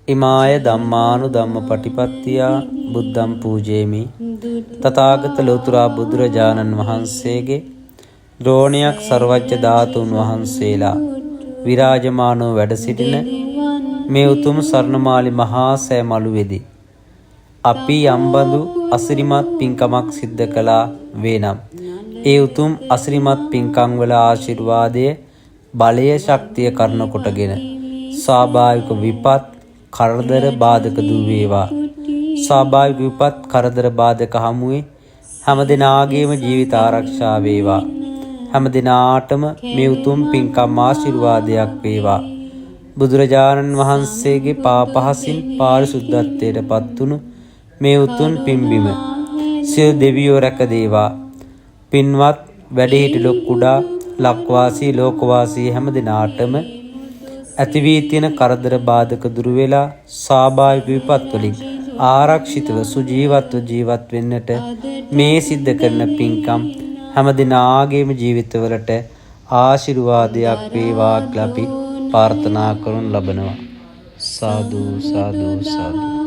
ඉමාය ධම්මානු ධම්ම පටිපත්තියා බුද්ධම් පූජේමි. තථාගත ලෝතුරා බුදුරජාණන් වහන්සේගේ ද්‍රෝණයක් සර්වජ්‍ය ධාතුන් වහන්සේලා විරාජමානව වැඩ සිටින මේ උතුම් ස්වර්ණමාලි මහා සෑ මළුවේදී අපි යම්බඳු අසිරිමත් පින්කමක් සිද්ධ කළා වේනම් ඒ උතුම් අසිරිමත් පින්කම් වල ආශිර්වාදය බලය ශක්තිය කරන කොටගෙන ස්වාභාවික විපත් කරදර බාධක දුර වේවා. ස්වාභාවික විපත් කරදර බාධක හමුවේ හැම දිනාගේම ජීවිත ආරක්ෂා වේවා. හැම දිනාටම මේ උතුම් පින්කම් ආශිර්වාදයක් වේවා. බුදුරජාණන් වහන්සේගේ පාපහසින් පාරිශුද්ධත්වයට පත්තුණු මේ උතුම් පින්බිම සියලු දෙවියෝ රැක දේවා. පින්වත් වැඩිහිටි කුඩා ලක්වාසී ලෝකවාසී හැම දිනාටම ඇති වී තියෙන කරදර බාධක දුර වෙලා ස්වාභාවික විපත් වලින් ආරක්ෂිතව සුජීවත්ව ජීවත් වෙන්නට මේ සිද්ධ කරන පින්කම් හැම දිනාගේම ජීවිතවලට ආශිර්වාදයක් වේවා කියලා අපි ප්‍රාර්ථනා කරන ලබනවා. සාදු සාදු සාදු.